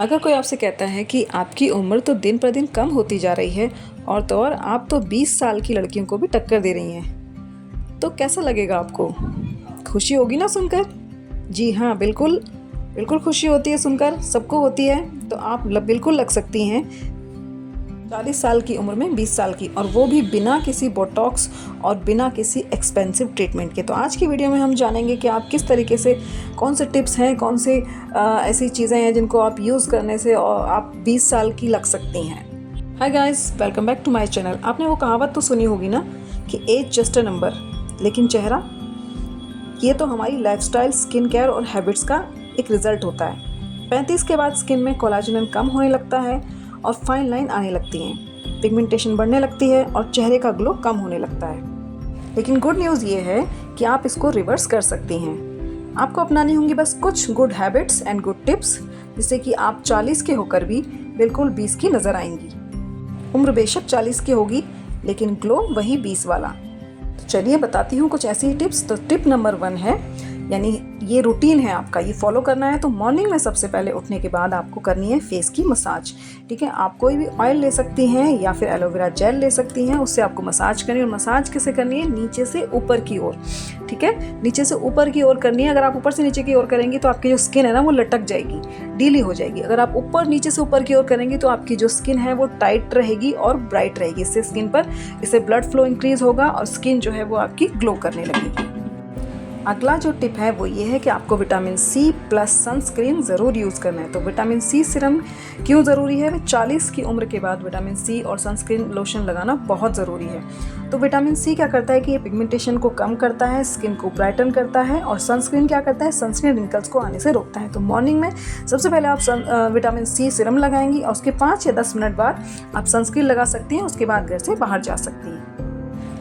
अगर कोई आपसे कहता है कि आपकी उम्र तो दिन पर दिन कम होती जा रही है और तो और आप तो 20 साल की लड़कियों को भी टक्कर दे रही हैं, तो कैसा लगेगा आपको? खुशी होगी ना सुनकर? जी हाँ, बिल्कुल बिल्कुल खुशी होती है सुनकर, सबको होती है। तो आप बिल्कुल लग सकती हैं 40 साल की उम्र में 20 साल की, और वो भी बिना किसी बोटॉक्स और बिना किसी एक्सपेंसिव ट्रीटमेंट के। तो आज की वीडियो में हम जानेंगे कि आप किस तरीके से, कौन से टिप्स हैं, कौन से ऐसी चीज़ें हैं जिनको आप यूज़ करने से और आप 20 साल की लग सकती हैं। Hi guys, welcome back to my channel. आपने वो कहावत तो सुनी होगी ना कि एज जस्ट अ नंबर, लेकिन चेहरा, ये तो हमारी लाइफस्टाइल, स्किन केयर और हैबिट्स का एक रिजल्ट होता है। 35 के बाद स्किन में कोलेजन कम होने लगता है और फाइन लाइन आने लगती हैं, पिगमेंटेशन बढ़ने लगती है और चेहरे का ग्लो कम होने लगता है। लेकिन गुड न्यूज़ ये है कि आप इसको रिवर्स कर सकती हैं। आपको अपनानी होंगी बस कुछ good habits and good tips, जिससे कि आप 40 के होकर भी बिल्कुल 20 की नज़र आएंगी। उम्र बेशक 40 की होगी, लेकिन ग्लो वही 20 वाला। तो चलिए बताती हूँ कुछ ऐसी टिप्स। तो टिप नंबर 1 है, यानी ये रूटीन है आपका, ये फॉलो करना है। तो मॉर्निंग में सबसे पहले उठने के बाद आपको करनी है फेस की मसाज। ठीक है, आप कोई भी ऑयल ले सकती हैं या फिर एलोवेरा जेल ले सकती हैं, उससे आपको मसाज करनी है। और मसाज कैसे करनी है? नीचे से ऊपर की ओर। ठीक है, नीचे से ऊपर की ओर करनी है। अगर आप ऊपर से नीचे की ओर करेंगी तो आपकी जो स्किन है ना वो लटक जाएगी, डीली हो जाएगी। अगर आप ऊपर नीचे से ऊपर की ओर करेंगी तो आपकी जो स्किन है वो टाइट रहेगी और ब्राइट रहेगी। इससे स्किन पर ब्लड फ्लो इंक्रीज होगा और स्किन जो है वो आपकी ग्लो करने लगेगी। अगला जो टिप है वो ये है कि आपको विटामिन सी प्लस सनस्क्रीन ज़रूर यूज़ करना है। तो विटामिन सी सीरम क्यों ज़रूरी है? 40 की उम्र के बाद विटामिन सी और सनस्क्रीन लोशन लगाना बहुत ज़रूरी है। तो विटामिन सी क्या करता है कि ये पिगमेंटेशन को कम करता है, स्किन को ब्राइटन करता है। और सनस्क्रीन क्या करता है? सनस्क्रीन रिंकल्स को आने से रोकता है। तो मॉर्निंग में सबसे पहले आप विटामिन सी सीरम लगाएंगी और उसके 5 या 10 मिनट बाद आप सनस्क्रीन लगा सकती हैं। उसके बाद घर से बाहर जा सकती हैं।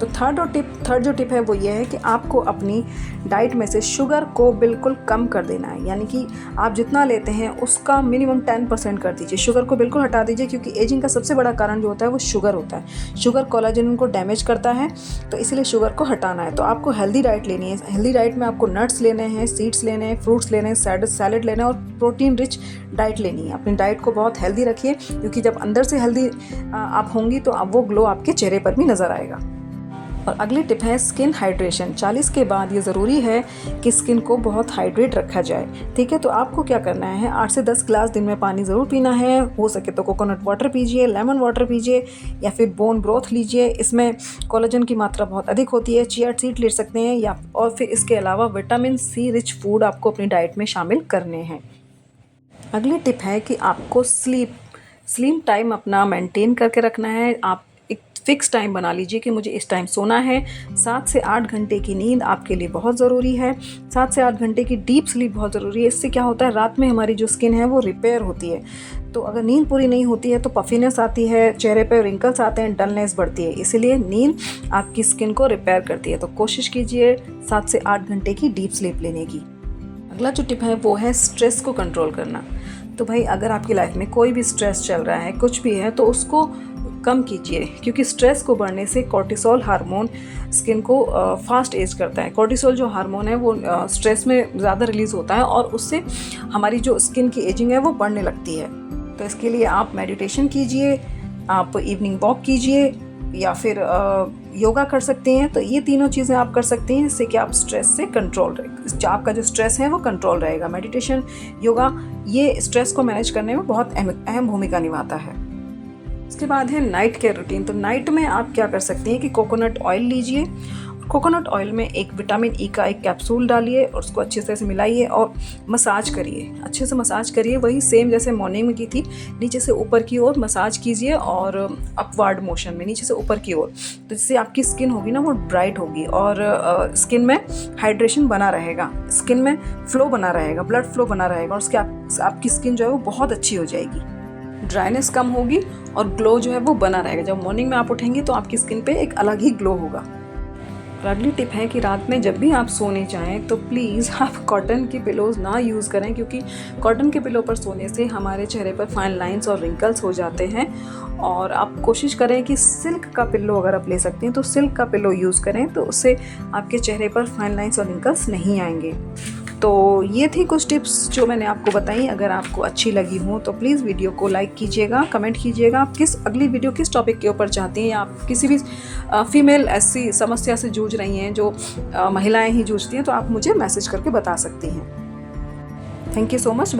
तो थर्ड जो टिप है वो ये है कि आपको अपनी डाइट में से शुगर को बिल्कुल कम कर देना है। यानी कि आप जितना लेते हैं उसका मिनिमम 10% कर दीजिए। शुगर को बिल्कुल हटा दीजिए, क्योंकि एजिंग का सबसे बड़ा कारण जो होता है वो शुगर होता है। शुगर कोलेजन को डैमेज करता है, तो इसीलिए शुगर को हटाना है। तो आपको हेल्दी डाइट लेनी है। हेल्दी डाइट में आपको नट्स लेने हैं, सीड्स लेने हैं, फ्रूट्स लेने हैं, सैलड लेना है और प्रोटीन रिच डाइट लेनी है। अपनी डाइट को बहुत हेल्दी रखिए, क्योंकि जब अंदर से हेल्दी आप होंगी तो अब वो ग्लो आपके चेहरे पर भी नज़र आएगा। और अगली टिप है स्किन हाइड्रेशन। 40 के बाद ये ज़रूरी है कि स्किन को बहुत हाइड्रेट रखा जाए। ठीक है, तो आपको क्या करना है? 8 से 10 ग्लास दिन में पानी ज़रूर पीना है। हो सके तो कोकोनट वाटर पीजिए, लेमन वाटर पीजिए या फिर बोन ब्रोथ लीजिए। इसमें कोलेजन की मात्रा बहुत अधिक होती है। चिया सीड ले सकते हैं या और फिर इसके अलावा विटामिन सी रिच फूड आपको अपनी डाइट में शामिल करने हैं। अगली टिप है कि आपको स्लीप टाइम अपना मेंटेन करके रखना है। आप फिक्स टाइम बना लीजिए कि मुझे इस टाइम सोना है। 7 से 8 घंटे की नींद आपके लिए बहुत ज़रूरी है। 7 से 8 घंटे की डीप स्लीप बहुत ज़रूरी है। इससे क्या होता है, रात में हमारी जो स्किन है वो रिपेयर होती है। तो अगर नींद पूरी नहीं होती है तो पफीनेस आती है, चेहरे पर रिंकल्स आते हैं, डलनेस बढ़ती है। इसीलिए नींद आपकी स्किन को रिपेयर करती है। तो कोशिश कीजिए 7 से 8 घंटे की डीप स्लीप लेने की। अगला जो टिप है वो है स्ट्रेस को कंट्रोल करना। तो भाई, अगर आपकी लाइफ में कोई भी स्ट्रेस चल रहा है, कुछ भी है, तो उसको कम कीजिए, क्योंकि स्ट्रेस को बढ़ने से कॉर्टिसोल हार्मोन स्किन को फास्ट एज करता है। कॉर्टिसोल जो हार्मोन है वो स्ट्रेस में ज़्यादा रिलीज़ होता है और उससे हमारी जो स्किन की एजिंग है वो बढ़ने लगती है। तो इसके लिए आप मेडिटेशन कीजिए, आप इवनिंग वॉक कीजिए या फिर योगा कर सकते हैं। तो ये तीनों चीज़ें आप कर सकती हैं, जिससे कि आप स्ट्रेस से कंट्रोल रहे, आपका जो स्ट्रेस है वो कंट्रोल रहेगा। मेडिटेशन, योगा, ये स्ट्रेस को मैनेज करने में बहुत अहम भूमिका निभाता है। उसके बाद है नाइट केयर रूटीन। तो नाइट में आप क्या कर सकते हैं कि कोकोनट ऑयल लीजिए। कोकोनट ऑयल में एक विटामिन ई का एक कैप्सूल डालिए और उसको अच्छे से मिलाइए और मसाज करिए, अच्छे से मसाज करिए। वही सेम जैसे मॉर्निंग में की थी, नीचे से ऊपर की ओर मसाज कीजिए और अपवर्ड मोशन में नीचे से ऊपर की ओर। तो जिससे आपकी स्किन होगी ना वो ब्राइट होगी और स्किन में हाइड्रेशन बना रहेगा, स्किन में फ्लो बना रहेगा, ब्लड फ्लो बना रहेगा और उसके आपकी स्किन जो है वो बहुत अच्छी हो जाएगी। ड्राइनेस कम होगी और ग्लो जो है वो बना रहेगा। जब मॉर्निंग में आप उठेंगी तो आपकी स्किन पे एक अलग ही ग्लो होगा। और अगली टिप है कि रात में जब भी आप सोने जाएं तो प्लीज़ आप कॉटन की पिलोज़ ना यूज़ करें, क्योंकि कॉटन के पिलो पर सोने से हमारे चेहरे पर फाइन लाइंस और रिंकल्स हो जाते हैं। और आप कोशिश करें कि सिल्क का पिलो, अगर आप ले सकते हैं तो सिल्क का पिलो यूज़ करें, तो उससे आपके चेहरे पर फाइन लाइंस और रिंकल्स नहीं आएंगे। तो ये थी कुछ टिप्स जो मैंने आपको बताई। अगर आपको अच्छी लगी हो तो प्लीज़ वीडियो को लाइक कीजिएगा, कमेंट कीजिएगा आप अगली वीडियो किस टॉपिक के ऊपर चाहती हैं, या आप किसी भी फीमेल ऐसी समस्या से जूझ रही हैं जो महिलाएं ही जूझती हैं, तो आप मुझे मैसेज करके बता सकती हैं। Thank you so much.